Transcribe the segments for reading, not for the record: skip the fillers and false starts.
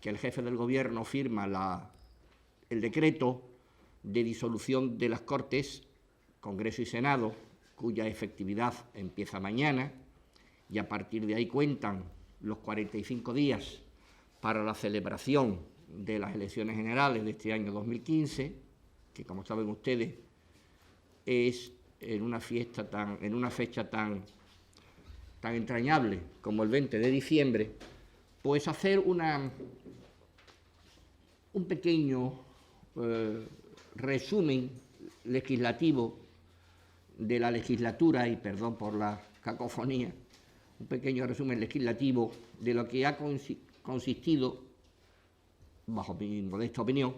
que el jefe del Gobierno firma el decreto de disolución de las Cortes, Congreso y Senado, cuya efectividad empieza mañana, y a partir de ahí cuentan los 45 días para la celebración de las elecciones generales de este año 2015, que, como saben ustedes, es en una fecha tan entrañable como el 20 de diciembre, pues hacer un pequeño resumen legislativo de la legislatura, y perdón por la cacofonía, un pequeño resumen legislativo de lo que ha consistido, bajo mi modesta opinión,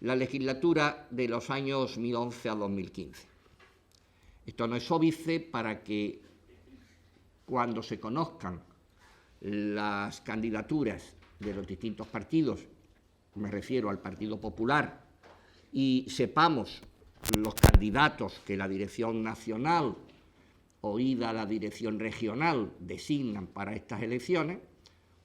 la legislatura de los años 2011 a 2015. Esto no es óbice para que cuando se conozcan las candidaturas de los distintos partidos, me refiero al Partido Popular, y sepamos los candidatos que la dirección nacional, oída la dirección regional, designan para estas elecciones,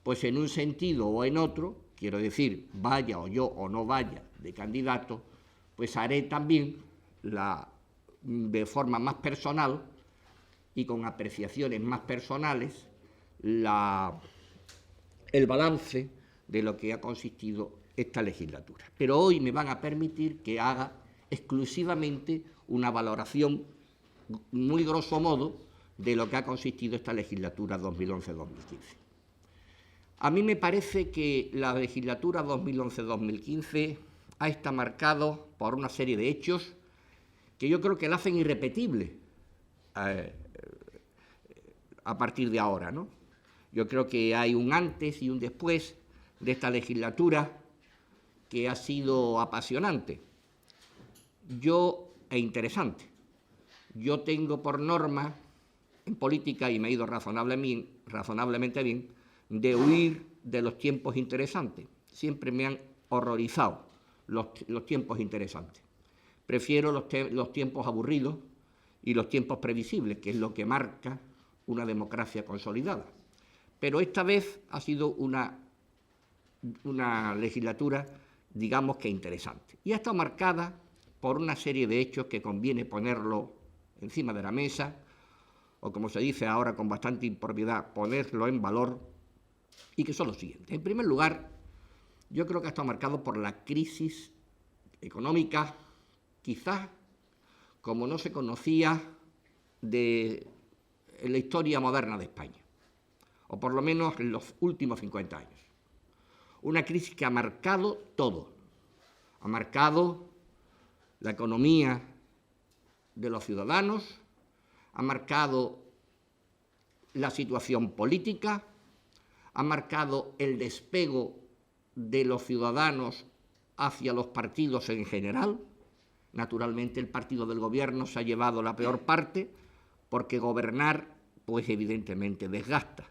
pues en un sentido o en otro, quiero decir, vaya o yo o no vaya de candidato, pues haré también de forma más personal y con apreciaciones más personales el balance de lo que ha consistido esta legislatura. Pero hoy me van a permitir que haga exclusivamente una valoración muy grosso modo de lo que ha consistido esta legislatura 2011-2015. A mí me parece que la legislatura 2011-2015 ha estado marcado por una serie de hechos que yo creo que la hacen irrepetible a partir de ahora, ¿no? Yo creo que hay un antes y un después de esta legislatura que ha sido apasionante e interesante. Yo tengo por norma en política, y me ha ido razonablemente bien, de huir de los tiempos interesantes. Siempre me han horrorizado los tiempos interesantes. Prefiero los tiempos aburridos y los tiempos previsibles, que es lo que marca una democracia consolidada. Pero esta vez ha sido una legislatura, digamos que interesante. Y ha estado marcada por una serie de hechos que conviene ponerlo encima de la mesa, o como se dice ahora con bastante impropiedad, ponerlo en valor, y que son los siguientes. En primer lugar, yo creo que ha estado marcado por la crisis económica, quizás como no se conocía en la historia moderna de España, o por lo menos en los últimos 50 años. Una crisis que ha marcado todo. Ha marcado la economía de los ciudadanos, ha marcado la situación política, ha marcado el despego de los ciudadanos hacia los partidos en general. Naturalmente, el partido del Gobierno se ha llevado la peor parte, porque gobernar, pues evidentemente desgasta.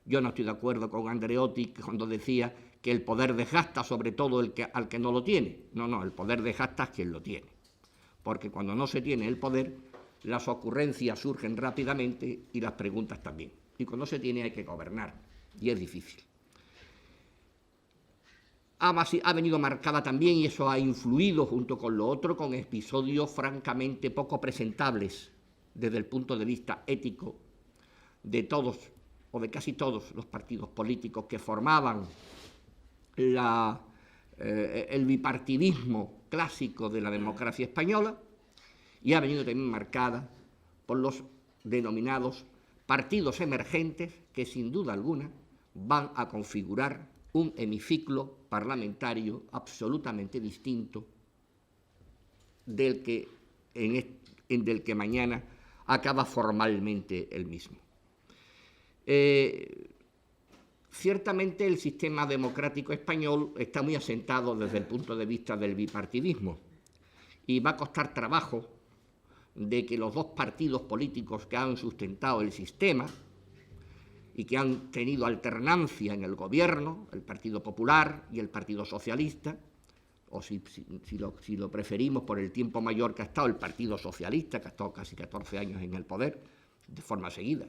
Yo no estoy de acuerdo con Andreotti cuando decía que el poder desgasta, sobre todo al que no lo tiene. No, el poder desgasta a quien lo tiene. Porque cuando no se tiene el poder, las ocurrencias surgen rápidamente y las preguntas también. Y cuando se tiene hay que gobernar, y es difícil. Ha venido marcada también, y eso ha influido junto con lo otro, con episodios francamente poco presentables desde el punto de vista ético de todos o de casi todos los partidos políticos que formaban el bipartidismo clásico de la democracia española, y ha venido también marcada por los denominados partidos emergentes que, sin duda alguna, van a configurar un hemiciclo parlamentario absolutamente distinto del que mañana acaba formalmente el mismo. Ciertamente el sistema democrático español está muy asentado desde el punto de vista del bipartidismo, y va a costar trabajo de que los dos partidos políticos que han sustentado el sistema y que han tenido alternancia en el gobierno, el Partido Popular y el Partido Socialista, o si lo preferimos por el tiempo mayor que ha estado el Partido Socialista, que ha estado casi 14 años en el poder de forma seguida,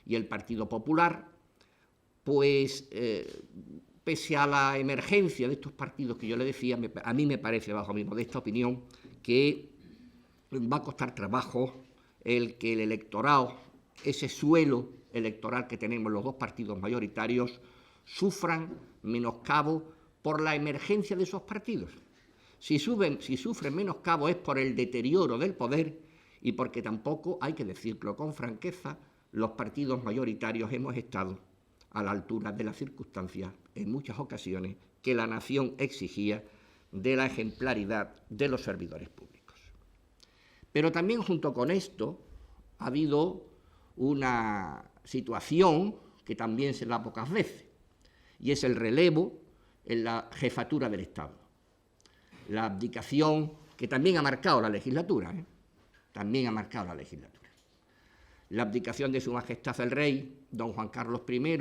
y el Partido Popular, pues pese a la emergencia de estos partidos que yo le decía, a mí me parece, bajo mi modesta opinión, que va a costar trabajo el que el electorado, ese suelo electoral que tenemos los dos partidos mayoritarios, sufran menoscabo por la emergencia de esos partidos. Si sufren menoscabo es por el deterioro del poder y porque tampoco, hay que decirlo con franqueza, los partidos mayoritarios hemos estado a la altura de las circunstancias en muchas ocasiones que la nación exigía de la ejemplaridad de los servidores públicos. Pero también junto con esto ha habido una situación que también se da pocas veces, y es el relevo en la jefatura del Estado. La abdicación que también ha marcado la legislatura, también ha marcado la legislatura. La abdicación de Su Majestad el Rey, don Juan Carlos I,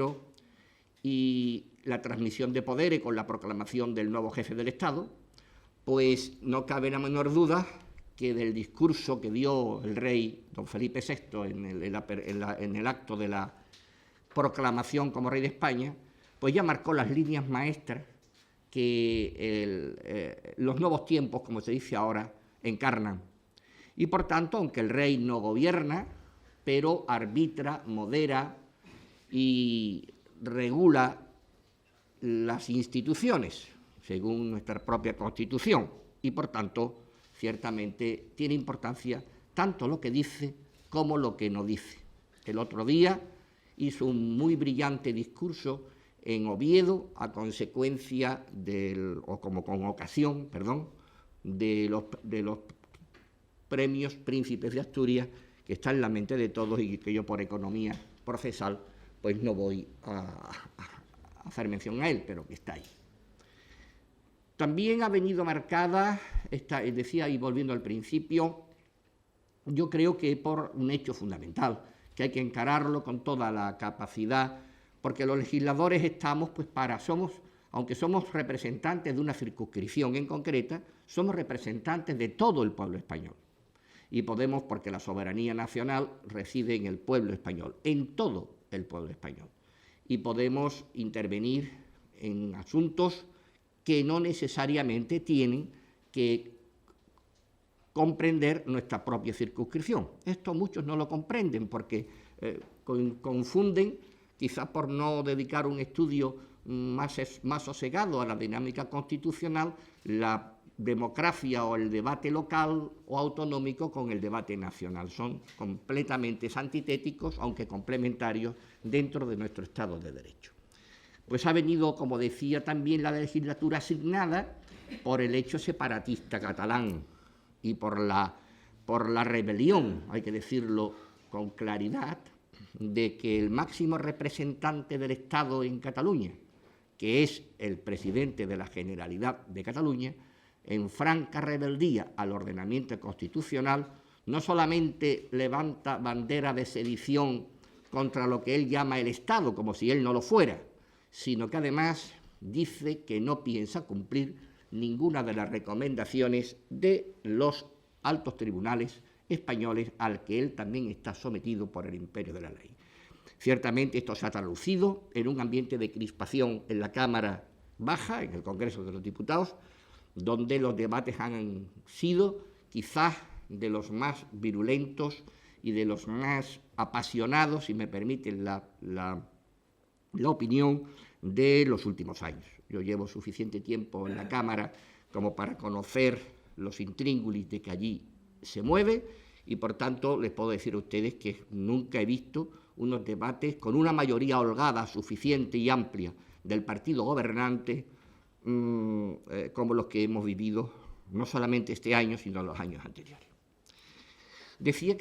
y la transmisión de poderes con la proclamación del nuevo jefe del Estado, pues no cabe la menor duda que del discurso que dio el rey don Felipe VI en el acto de la proclamación como rey de España, pues ya marcó las líneas maestras que los nuevos tiempos, como se dice ahora, encarnan. Y por tanto, aunque el rey no gobierna, pero arbitra, modera y regula las instituciones, según nuestra propia Constitución, y por tanto, ciertamente tiene importancia tanto lo que dice como lo que no dice. El otro día hizo un muy brillante discurso en Oviedo a consecuencia con ocasión, de los premios Príncipes de Asturias, que está en la mente de todos y que yo por economía procesal pues no voy a hacer mención a él, pero que está ahí. También ha venido marcada, decía, y volviendo al principio, yo creo que por un hecho fundamental, que hay que encararlo con toda la capacidad, porque los legisladores estamos, pues aunque somos representantes de una circunscripción en concreta, somos representantes de todo el pueblo español. Y podemos, porque la soberanía nacional reside en el pueblo español, en todo el pueblo español. Y podemos intervenir en asuntos que no necesariamente tienen que comprender nuestra propia circunscripción. Esto muchos no lo comprenden porque confunden, quizás por no dedicar un estudio más sosegado a la dinámica constitucional, la democracia o el debate local o autonómico con el debate nacional. Son completamente antitéticos, aunque complementarios, dentro de nuestro Estado de Derecho. Pues ha venido, como decía, también la legislatura asignada por el hecho separatista catalán y por la rebelión, hay que decirlo con claridad, de que el máximo representante del Estado en Cataluña, que es el presidente de la Generalidad de Cataluña, en franca rebeldía al ordenamiento constitucional, no solamente levanta bandera de sedición contra lo que él llama el Estado, como si él no lo fuera, sino que además dice que no piensa cumplir ninguna de las recomendaciones de los altos tribunales españoles al que él también está sometido por el imperio de la ley. Ciertamente esto se ha traducido en un ambiente de crispación en la Cámara Baja, en el Congreso de los Diputados, donde los debates han sido quizás de los más virulentos y de los más apasionados, si me permiten la opinión, de los últimos años. Yo llevo suficiente tiempo en la Cámara como para conocer los intríngulis de que allí se mueve y, por tanto, les puedo decir a ustedes que nunca he visto unos debates con una mayoría holgada, suficiente y amplia del partido gobernante como los que hemos vivido no solamente este año, sino los años anteriores. Decía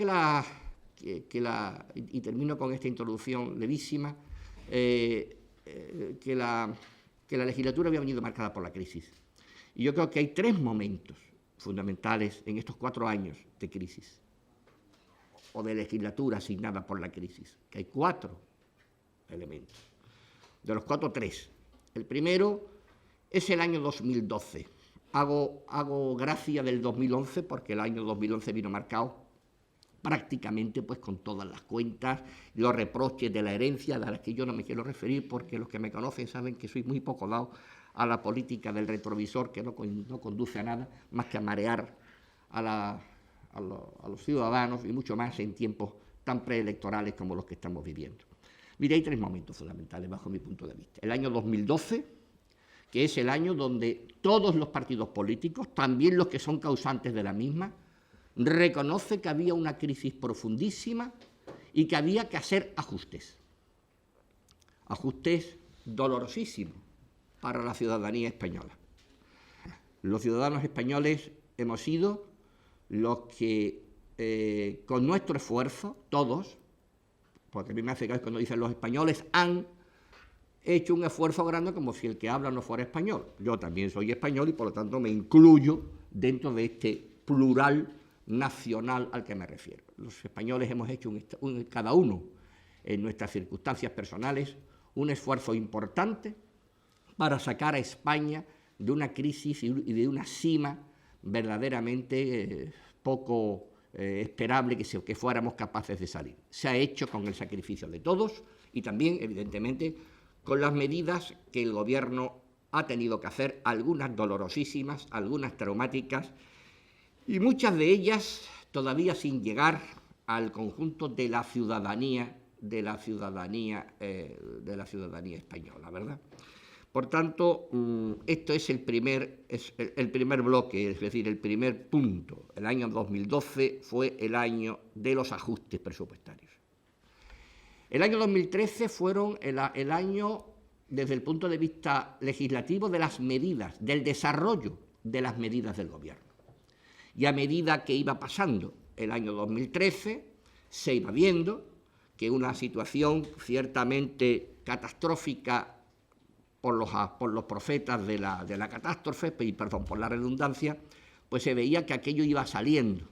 y termino con esta introducción levísima, que la legislatura había venido marcada por la crisis. Y yo creo que hay tres momentos fundamentales en estos 4 años de crisis, o de legislatura asignada por la crisis, que hay 4 elementos. De los 4, 3. El primero es el año 2012. Hago gracia del 2011 porque el año 2011 vino marcado prácticamente pues con todas las cuentas, los reproches de la herencia, de las que yo no me quiero referir porque los que me conocen saben que soy muy poco dado a la política del retrovisor, que no conduce a nada más que a marear a los ciudadanos, y mucho más en tiempos tan preelectorales como los que estamos viviendo. Mire, hay tres momentos fundamentales bajo mi punto de vista. El año 2012, que es el año donde todos los partidos políticos, también los que son causantes de la misma, reconoce que había una crisis profundísima y que había que hacer ajustes. Ajustes dolorosísimos para la ciudadanía española. Los ciudadanos españoles hemos sido los que, con nuestro esfuerzo, todos, porque a mí me hace caso cuando dicen los españoles, han hecho un esfuerzo grande como si el que habla no fuera español. Yo también soy español y por lo tanto me incluyo dentro de este plural nacional al que me refiero. Los españoles hemos hecho cada uno en nuestras circunstancias personales un esfuerzo importante para sacar a España de una crisis y de una cima verdaderamente poco esperable que fuéramos capaces de salir. Se ha hecho con el sacrificio de todos y también, evidentemente, con las medidas que el Gobierno ha tenido que hacer, algunas dolorosísimas, algunas traumáticas, y muchas de ellas todavía sin llegar al conjunto de la ciudadanía española, ¿verdad? Por tanto, esto es el primer bloque, es decir, el primer punto. El año 2012 fue el año de los ajustes presupuestarios. El año 2013 fueron el año, desde el punto de vista legislativo, de las medidas, del desarrollo de las medidas del Gobierno. Y a medida que iba pasando el año 2013, se iba viendo que una situación ciertamente catastrófica por los profetas de la catástrofe, perdón, por la redundancia, pues se veía que aquello iba saliendo.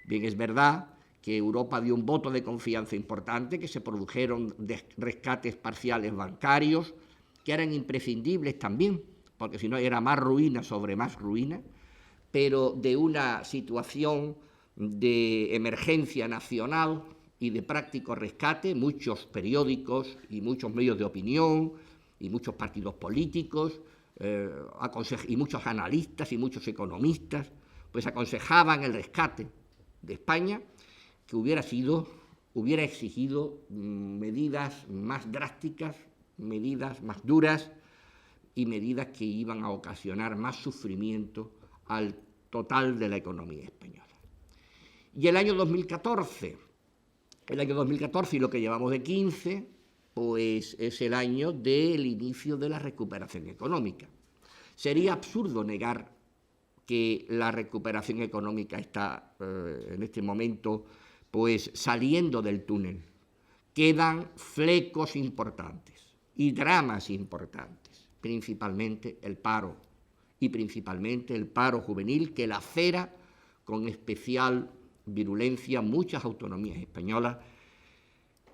Bien, es verdad que Europa dio un voto de confianza importante, que se produjeron rescates parciales bancarios, que eran imprescindibles también, porque si no era más ruina sobre más ruina, pero de una situación de emergencia nacional y de práctico rescate, muchos periódicos y muchos medios de opinión y muchos partidos políticos y muchos analistas y muchos economistas pues aconsejaban el rescate de España, que hubiera exigido medidas más drásticas, medidas más duras y medidas que iban a ocasionar más sufrimiento al total de la economía española. Y el año 2014 y lo que llevamos de 15, pues es el año del inicio de la recuperación económica. Sería absurdo negar que la recuperación económica está en este momento pues saliendo del túnel. Quedan flecos importantes y dramas importantes, principalmente el paro, y principalmente el paro juvenil, que lacera con especial virulencia muchas autonomías españolas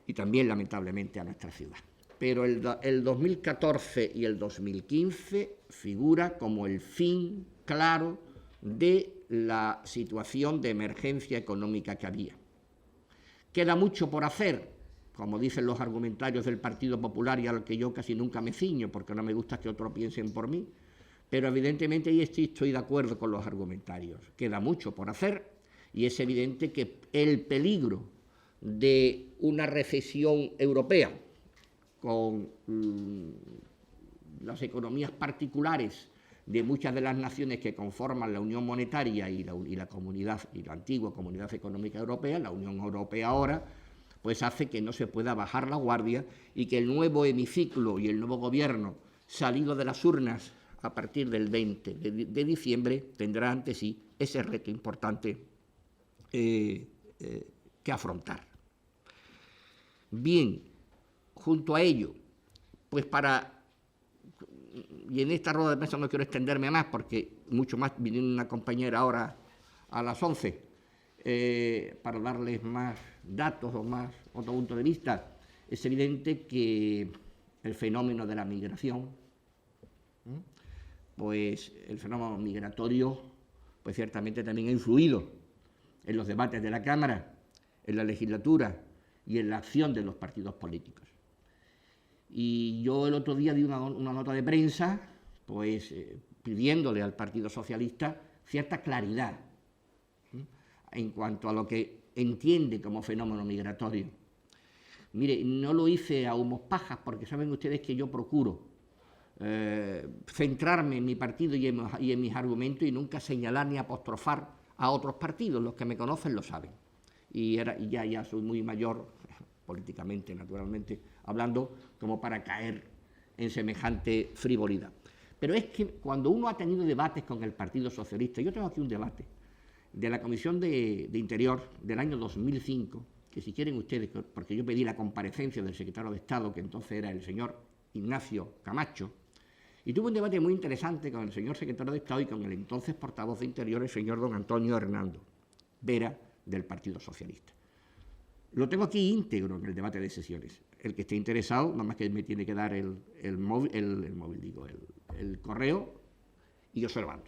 y también, lamentablemente, a nuestra ciudad. Pero el 2014 y el 2015 figura como el fin claro de la situación de emergencia económica que había. Queda mucho por hacer, como dicen los argumentarios del Partido Popular, y al que yo casi nunca me ciño, porque no me gusta que otros piensen por mí, pero evidentemente ahí estoy de acuerdo con los argumentarios. Queda mucho por hacer y es evidente que el peligro de una recesión europea con las economías particulares de muchas de las naciones que conforman la Unión Monetaria y la comunidad, y la antigua Comunidad Económica Europea, la Unión Europea ahora, pues hace que no se pueda bajar la guardia y que el nuevo hemiciclo y el nuevo gobierno salido de las urnas a partir del 20 de diciembre tendrá ante sí ese reto importante que afrontar. Bien, junto a ello, pues y en esta rueda de prensa no quiero extenderme más porque mucho más, viene una compañera ahora a las 11 para darles más datos o más otro punto de vista. Es evidente que el fenómeno de la migración, pues el fenómeno migratorio, pues ciertamente también ha influido en los debates de la Cámara en la legislatura y en la acción de los partidos políticos. Y yo el otro día di una nota de prensa, pues pidiéndole al Partido Socialista cierta claridad en cuanto a lo que entiende como fenómeno migratorio. Mire, no lo hice a humos pajas, porque saben ustedes que yo procuro centrarme en mi partido y en mis argumentos y nunca señalar ni apostrofar a otros partidos. Los que me conocen lo saben. Y ya soy muy mayor, políticamente, naturalmente, hablando, como para caer en semejante frivolidad. Pero es que cuando uno ha tenido debates con el Partido Socialista, yo tengo aquí un debate de la Comisión de Interior del año 2005, que si quieren ustedes, porque yo pedí la comparecencia del secretario de Estado, que entonces era el señor Ignacio Camacho, y tuve un debate muy interesante con el señor secretario de Estado y con el entonces portavoz de Interior, el señor don Antonio Hernando Vera, del Partido Socialista. Lo tengo aquí íntegro en el debate de sesiones. El que esté interesado, nada más que me tiene que dar el correo y yo se lo mando.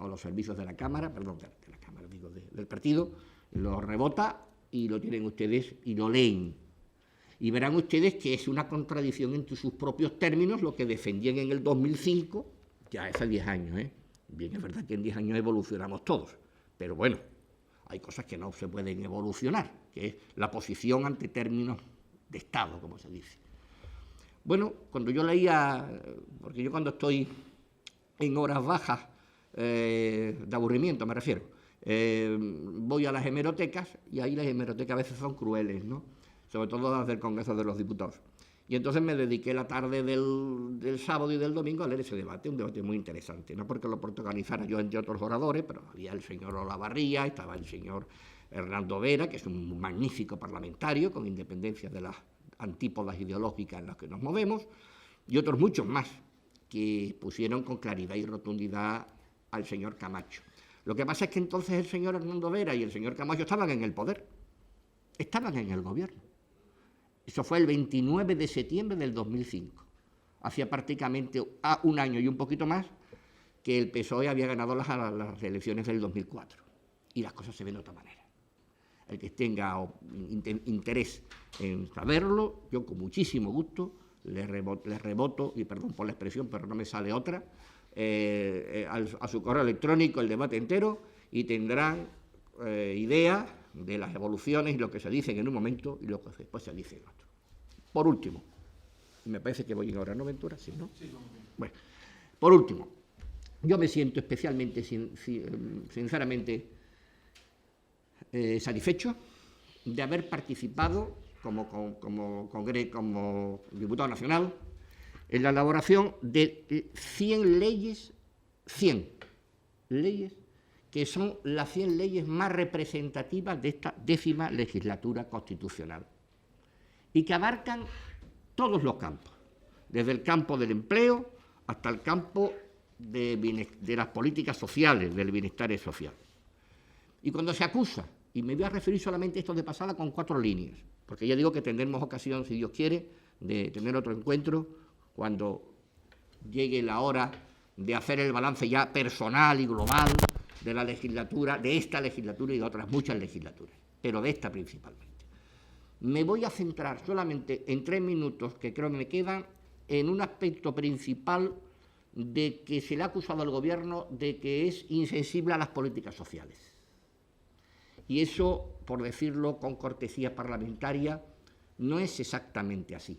O los servicios de la Cámara, perdón, de la Cámara, digo, del partido, lo rebota y lo tienen ustedes y lo leen. Y verán ustedes que es una contradicción entre sus propios términos lo que defendían en el 2005, ya hace 10 años. Bien, es verdad que en 10 años evolucionamos todos, pero bueno, hay cosas que no se pueden evolucionar, que es la posición ante términos de Estado, como se dice. Bueno, cuando yo leía, porque yo cuando estoy en horas bajas, de aburrimiento me refiero, voy a las hemerotecas y ahí las hemerotecas a veces son crueles, ¿no? Sobre todo las del Congreso de los Diputados. Y entonces me dediqué la tarde del sábado y del domingo a leer ese debate, un debate muy interesante, no porque lo protagonizara yo entre otros oradores, pero había el señor Olavarría, estaba el señor Hernando Vera, que es un magnífico parlamentario, con independencia de las antípodas ideológicas en las que nos movemos, y otros muchos más, que pusieron con claridad y rotundidad al señor Camacho. Lo que pasa es que entonces el señor Hernando Vera y el señor Camacho estaban en el poder, estaban en el gobierno. Eso fue el 29 de septiembre del 2005. Hacía prácticamente un año y un poquito más que el PSOE había ganado las elecciones del 2004. Y las cosas se ven de otra manera. El que tenga interés en saberlo, yo con muchísimo gusto le reboto, y perdón por la expresión, pero no me sale otra, a su correo electrónico el debate entero y tendrán idea de las evoluciones y lo que se dice en un momento y lo que después se dice en otro. Por último, me parece que voy en hora, ¿no, Ventura? Sí, ¿no? Sí, bueno, por último, yo me siento especialmente, sinceramente, satisfecho de haber participado como diputado nacional en la elaboración de 100 leyes que son las 100 leyes más representativas de esta 10ª legislatura constitucional y que abarcan todos los campos, desde el campo del empleo hasta el campo de las políticas sociales, del bienestar social. Y cuando se acusa, y me voy a referir solamente a esto de pasada con 4 líneas, porque ya digo que tendremos ocasión, si Dios quiere, de tener otro encuentro cuando llegue la hora de hacer el balance ya personal y global de la legislatura, de esta legislatura y de otras muchas legislaturas, pero de esta principalmente. Me voy a centrar solamente en 3 minutos que creo que me quedan en un aspecto principal de que se le ha acusado al Gobierno de que es insensible a las políticas sociales. Y eso, por decirlo con cortesía parlamentaria, no es exactamente así.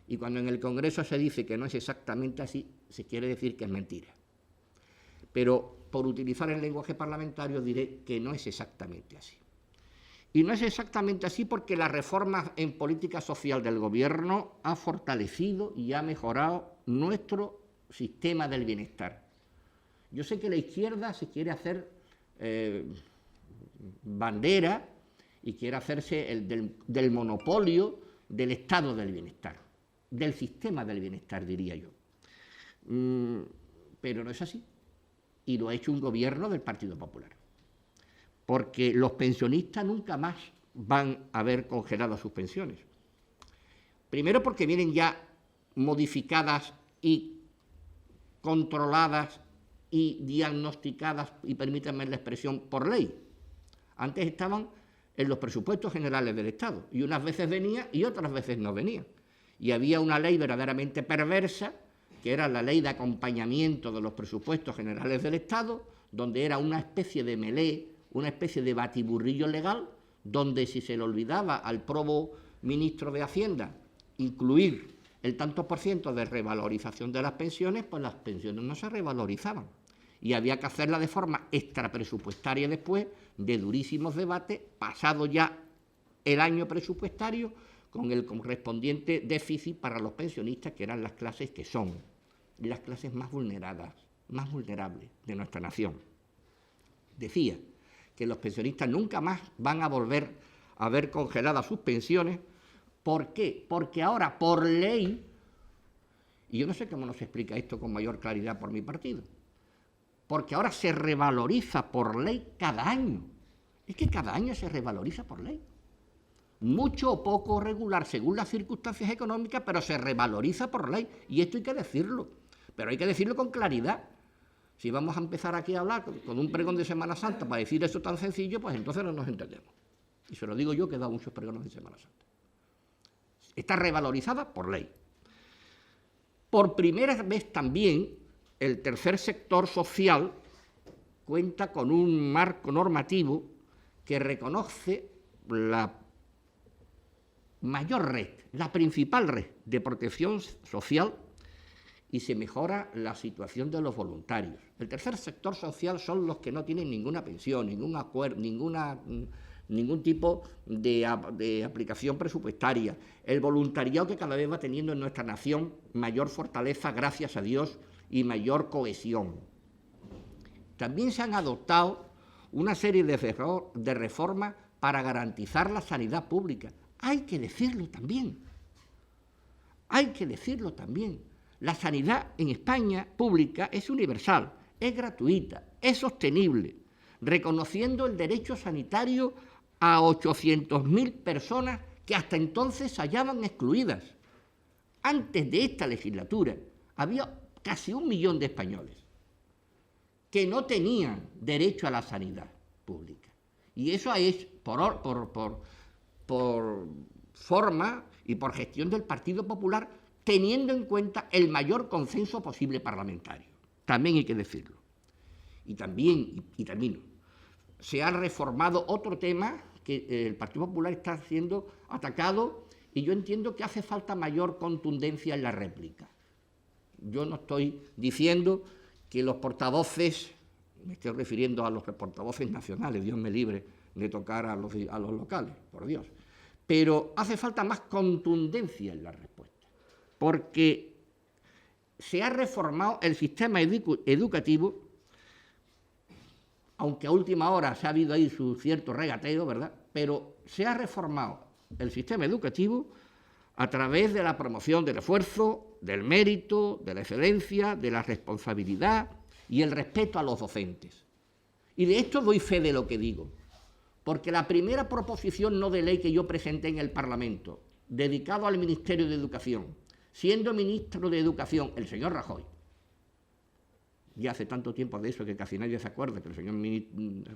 Y cuando en el Congreso se dice que no es exactamente así, se quiere decir que es mentira. Pero por utilizar el lenguaje parlamentario diré que no es exactamente así. Y no es exactamente así porque la reforma en política social del Gobierno ha fortalecido y ha mejorado nuestro sistema del bienestar. Yo sé que la izquierda se quiere hacer bandera y quiere hacerse del monopolio del estado del bienestar, del sistema del bienestar, diría yo. Pero no es así. Y lo ha hecho un gobierno del Partido Popular. Porque los pensionistas nunca más van a ver congeladas sus pensiones. Primero porque vienen ya modificadas y controladas y diagnosticadas, y permítanme la expresión, por ley. Antes estaban en los presupuestos generales del Estado, y unas veces venía y otras veces no venía. Y había una ley verdaderamente perversa, que era la ley de acompañamiento de los presupuestos generales del Estado, donde era una especie de melé, una especie de batiburrillo legal, donde si se le olvidaba al probo ministro de Hacienda incluir el tanto por ciento de revalorización de las pensiones, pues las pensiones no se revalorizaban. Y había que hacerla de forma extrapresupuestaria después de durísimos debates, pasado ya el año presupuestario, con el correspondiente déficit para los pensionistas, que eran las clases que son las clases más vulneradas, más vulnerables de nuestra nación. Decía que los pensionistas nunca más van a volver a ver congeladas sus pensiones. ¿Por qué? Porque ahora, por ley, y yo no sé cómo nos explica esto con mayor claridad por mi partido, porque ahora se revaloriza por ley cada año. Es que cada año se revaloriza por ley. Mucho o poco regular según las circunstancias económicas, pero se revaloriza por ley. Y esto hay que decirlo, pero hay que decirlo con claridad. Si vamos a empezar aquí a hablar con un pregón de Semana Santa para decir eso tan sencillo, pues entonces no nos entendemos. Y se lo digo yo, que he dado muchos pregones de Semana Santa. Está revalorizada por ley. Por primera vez también, el tercer sector social cuenta con un marco normativo que reconoce la mayor red, la principal red de protección social, y se mejora la situación de los voluntarios. El tercer sector social son los que no tienen ninguna pensión, ningún acuerdo, ningún tipo de aplicación presupuestaria. El voluntariado, que cada vez va teniendo en nuestra nación mayor fortaleza, gracias a Dios, y mayor cohesión. También se han adoptado una serie de reformas para garantizar la sanidad pública. Hay que decirlo también. Hay que decirlo también. La sanidad en España pública es universal, es gratuita, es sostenible, reconociendo el derecho sanitario a 800.000 personas que hasta entonces se hallaban excluidas. Antes de esta legislatura había casi 1 millón de españoles que no tenían derecho a la sanidad pública. Y eso es por forma y por gestión del Partido Popular, teniendo en cuenta el mayor consenso posible parlamentario. También hay que decirlo. Y también, y termino, se ha reformado otro tema que el Partido Popular está siendo atacado, y yo entiendo que hace falta mayor contundencia en la réplica. Yo no estoy diciendo que los portavoces, me estoy refiriendo a los portavoces nacionales, Dios me libre de tocar a los locales, por Dios, pero hace falta más contundencia en la respuesta, porque se ha reformado el sistema educativo, aunque a última hora se ha habido ahí su cierto regateo, ¿verdad?, pero se ha reformado el sistema educativo a través de la promoción del esfuerzo, del mérito, de la excelencia, de la responsabilidad y el respeto a los docentes. Y de esto doy fe de lo que digo, porque la primera proposición no de ley que yo presenté en el Parlamento, dedicado al Ministerio de Educación, siendo ministro de Educación el señor Rajoy, ya hace tanto tiempo de eso que casi nadie se acuerda que el señor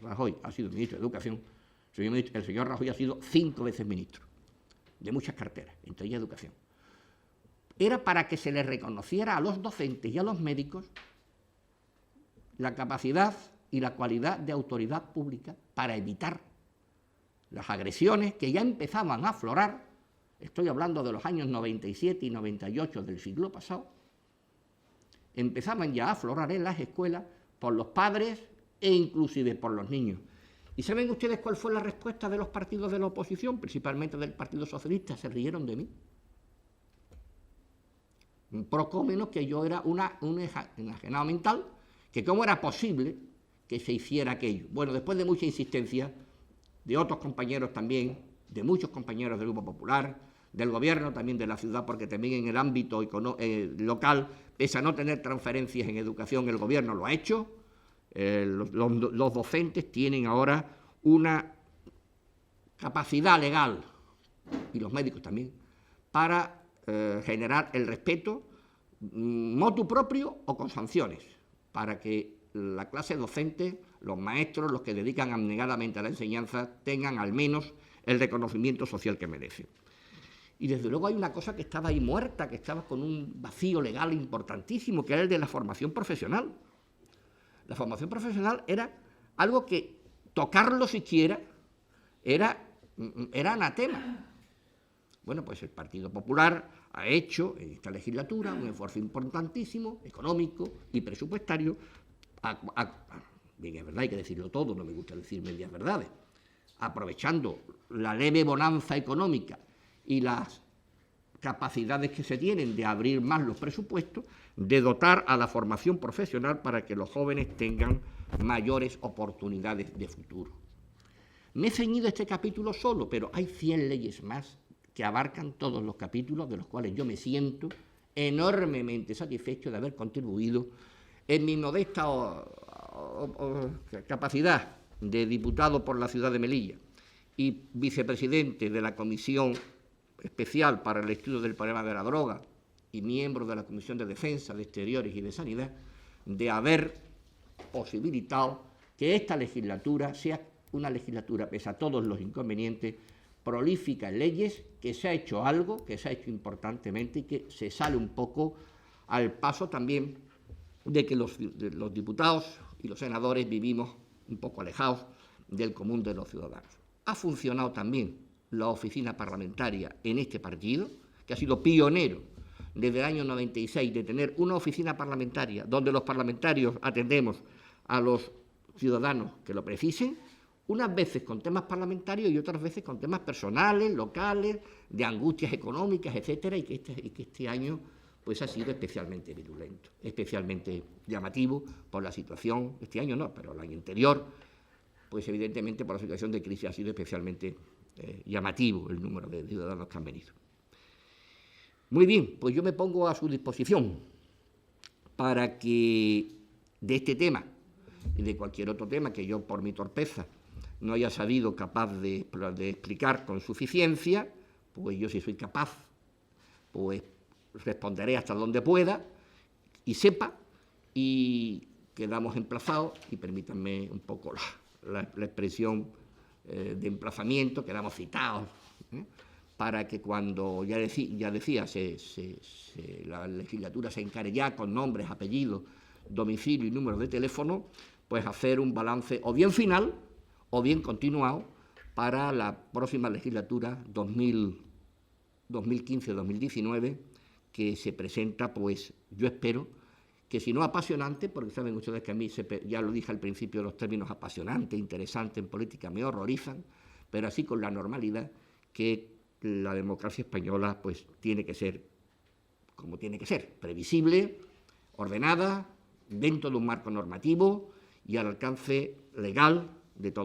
Rajoy ha sido ministro de Educación, el señor Rajoy ha sido 5 veces ministro, de muchas carteras, entre ellas Educación. Era para que se les reconociera a los docentes y a los médicos la capacidad y la cualidad de autoridad pública para evitar las agresiones que ya empezaban a aflorar, estoy hablando de los años 97 y 98 del siglo pasado, empezaban ya a aflorar en las escuelas por los padres e inclusive por los niños. ¿Y saben ustedes cuál fue la respuesta de los partidos de la oposición, principalmente del Partido Socialista? Se rieron de mí. Poco menos que yo era un enajenado mental, que cómo era posible que se hiciera aquello. Bueno, después de mucha insistencia de otros compañeros también, de muchos compañeros del Grupo Popular, del gobierno también de la ciudad, porque también en el ámbito local, pese a no tener transferencias en educación, el gobierno lo ha hecho. Los docentes tienen ahora una capacidad legal, y los médicos también, para generar el respeto motu propio o con sanciones, para que la clase docente, los maestros, los que dedican abnegadamente a la enseñanza, tengan al menos el reconocimiento social que merecen. Y desde luego hay una cosa que estaba ahí muerta, que estaba con un vacío legal importantísimo, que era el de la formación profesional. La formación profesional era algo que tocarlo siquiera era anatema. Bueno, pues el Partido Popular ha hecho en esta legislatura un esfuerzo importantísimo, económico y presupuestario. Bien, es verdad, hay que decirlo todo, no me gusta decir medias verdades. Aprovechando la leve bonanza económica y las capacidades que se tienen de abrir más los presupuestos, de dotar a la formación profesional para que los jóvenes tengan mayores oportunidades de futuro. Me he ceñido este capítulo solo, pero hay 100 leyes más que abarcan todos los capítulos, de los cuales yo me siento enormemente satisfecho de haber contribuido en mi modesta capacidad de diputado por la ciudad de Melilla y vicepresidente de la Comisión Especial para el Estudio del Problema de la Droga y miembro de la Comisión de Defensa, de Exteriores y de Sanidad, de haber posibilitado que esta legislatura sea una legislatura, pese a todos los inconvenientes, prolífica en leyes, que se ha hecho algo, que se ha hecho importantemente y que se sale un poco al paso también de que los diputados y los senadores vivimos un poco alejados del común de los ciudadanos. Ha funcionado también la oficina parlamentaria en este partido, que ha sido pionero desde el año 96 de tener una oficina parlamentaria donde los parlamentarios atendemos a los ciudadanos que lo precisen, unas veces con temas parlamentarios y otras veces con temas personales, locales, de angustias económicas, etcétera, y que este año pues ha sido especialmente virulento, especialmente llamativo por la situación, este año no, pero el año anterior, pues evidentemente por la situación de crisis ha sido especialmente llamativo el número de ciudadanos que han venido. Muy bien, pues yo me pongo a su disposición para que de este tema y de cualquier otro tema que yo por mi torpeza no haya sabido capaz de explicar con suficiencia, pues yo si soy capaz, pues responderé hasta donde pueda y sepa, y quedamos emplazados, y permítanme un poco la expresión de emplazamiento, quedamos citados, para que cuando, ya decía, la legislatura se encare ya con nombres, apellidos, domicilio y número de teléfono, pues hacer un balance o bien final o bien continuado para la próxima legislatura 2015-2019, que se presenta, pues yo espero que si no apasionante, porque saben ustedes que a mí, ya lo dije al principio, los términos apasionante, interesante en política me horrorizan, pero así con la normalidad que la democracia española pues tiene que ser como tiene que ser, previsible, ordenada, dentro de un marco normativo y al alcance legal de todos.